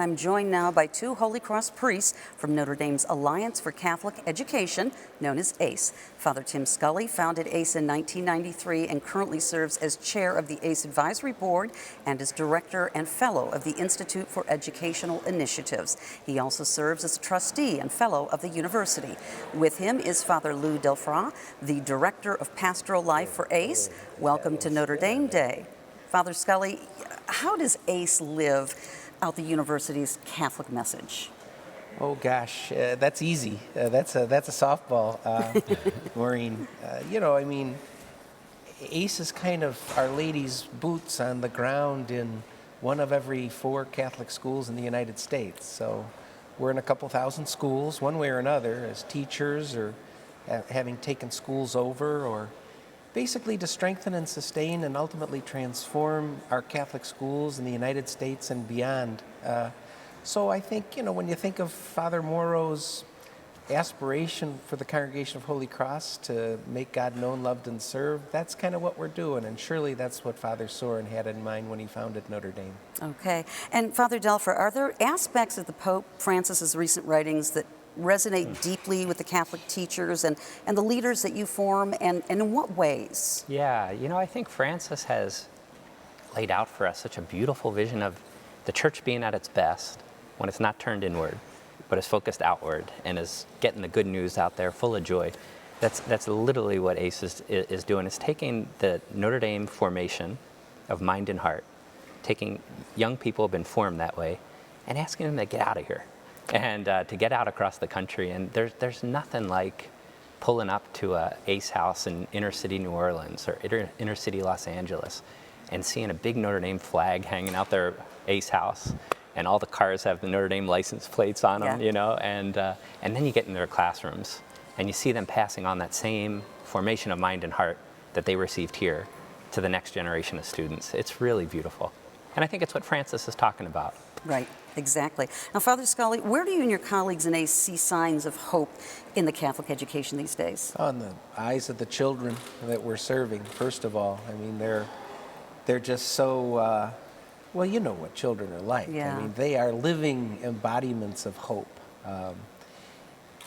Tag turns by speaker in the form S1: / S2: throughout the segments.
S1: I'm joined now by two Holy Cross priests from Notre Dame's Alliance for Catholic Education, known as ACE. Father Tim Scully founded ACE in 1993 and currently serves as chair of the ACE Advisory Board and as director and fellow of the Institute for Educational Initiatives. He also serves as a trustee and fellow of the university. With him is Father Lou Delfra, the director of pastoral life for ACE. Welcome to Notre Dame Day. Father Scully, how does ACE live out the university's Catholic message?
S2: Oh gosh, that's easy. That's a softball, Maureen. ACE is kind of Our Lady's boots on the ground in one of every 4 Catholic schools in the United States. So we're in a couple thousand schools, one way or another, as teachers or having taken schools over, or basically to strengthen and sustain and ultimately transform our Catholic schools in the United States and beyond. So I think, when you think of Father Morrow's aspiration for the Congregation of Holy Cross to make God known, loved, and served, that's kind of what we're doing. And surely that's what Father Sorin had in mind when he founded Notre Dame.
S1: Okay. And Father Delfra, are there aspects of the Pope Francis's recent writings that resonate deeply with the Catholic teachers and the leaders that you form, and in what ways?
S3: Yeah, I think Francis has laid out for us such a beautiful vision of the church being at its best when it's not turned inward, but is focused outward and is getting the good news out there full of joy. That's literally what ACE is doing. It's taking the Notre Dame formation of mind and heart, taking young people who have been formed that way, and asking them to get out of here. And to get out across the country. And there's nothing like pulling up to a ACE house in inner city New Orleans or inner city Los Angeles and seeing a big Notre Dame flag hanging out their ACE house, and all the cars have the Notre Dame license plates on them, and then you get in their classrooms and you see them passing on that same formation of mind and heart that they received here to the next generation of students. It's really beautiful. And I think it's what Francis is talking about.
S1: Right, exactly. Now, Father Scully, where do you and your colleagues in ACE see signs of hope in the Catholic education these days?
S2: On the eyes of the children that we're serving, first of all. I mean, they're just so, well, you know what children are like.
S1: Yeah.
S2: I mean, they are living embodiments of hope.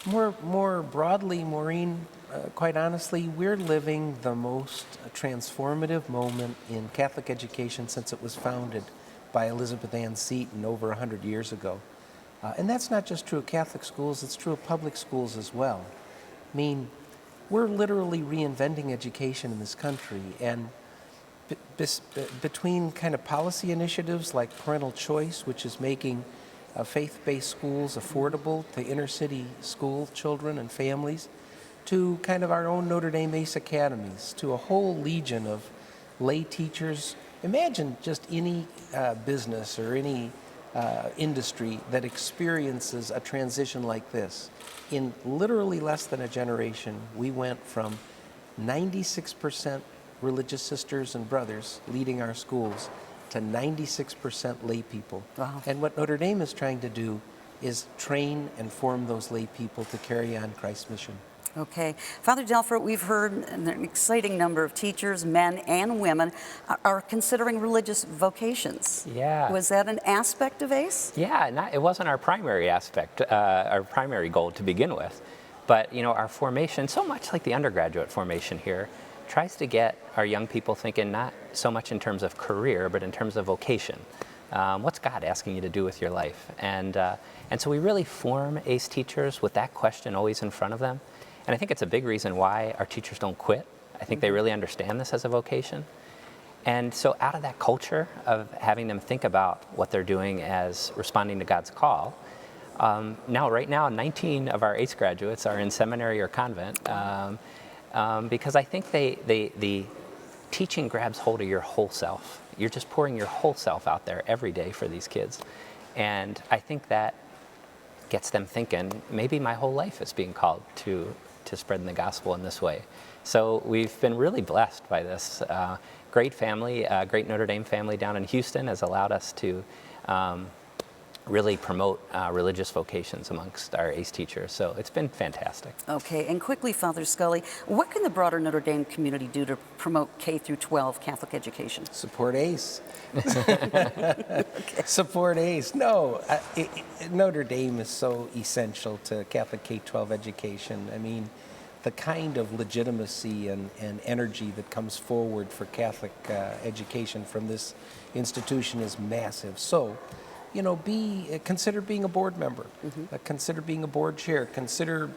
S2: More broadly, Maureen, quite honestly, we're living the most transformative moment in Catholic education since it was founded by Elizabeth Ann Seton over 100 years ago. And that's not just true of Catholic schools, it's true of public schools as well. I mean, we're literally reinventing education in this country, and between kind of policy initiatives like parental choice, which is making faith-based schools affordable to inner city school children and families, to kind of our own Notre Dame ACE academies, to a whole legion of lay teachers. Imagine just any business or any industry that experiences a transition like this. In literally less than a generation, we went from 96% religious sisters and brothers leading our schools to 96% lay people.
S1: Wow.
S2: And what Notre Dame is trying to do is train and form those lay people to carry on Christ's mission.
S1: Okay. Father Delfra, we've heard an exciting number of teachers, men and women, are considering religious vocations.
S3: Yeah.
S1: Was that an aspect of ACE?
S3: Yeah, it wasn't our primary aspect, our primary goal to begin with. But, our formation, so much like the undergraduate formation here, tries to get our young people thinking not so much in terms of career, but in terms of vocation. What's God asking you to do with your life? And so we really form ACE teachers with that question always in front of them. And I think it's a big reason why our teachers don't quit. I think they really understand this as a vocation. And so out of that culture of having them think about what they're doing as responding to God's call, right now, 19 of our ACE graduates are in seminary or convent, because I think the teaching grabs hold of your whole self. You're just pouring your whole self out there every day for these kids. And I think that gets them thinking, maybe my whole life is being called to spreading the gospel in this way. So we've been really blessed by this. Great family, great Notre Dame family down in Houston has allowed us to really promote religious vocations amongst our ACE teachers. So it's been fantastic.
S1: Okay, and quickly, Father Scully, what can the broader Notre Dame community do to promote K through 12 Catholic education?
S2: Support ACE. Support ACE. No, Notre Dame is so essential to Catholic K-12 education. I mean, the kind of legitimacy and energy that comes forward for Catholic education from this institution is massive. So, you know, consider being a board member, consider being a board chair, consider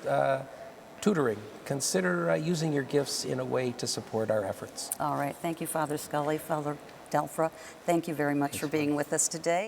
S2: tutoring, consider using your gifts in a way to support our efforts.
S1: All right, thank you, Father Scully. Father Delfra, thank you very much for being with us today.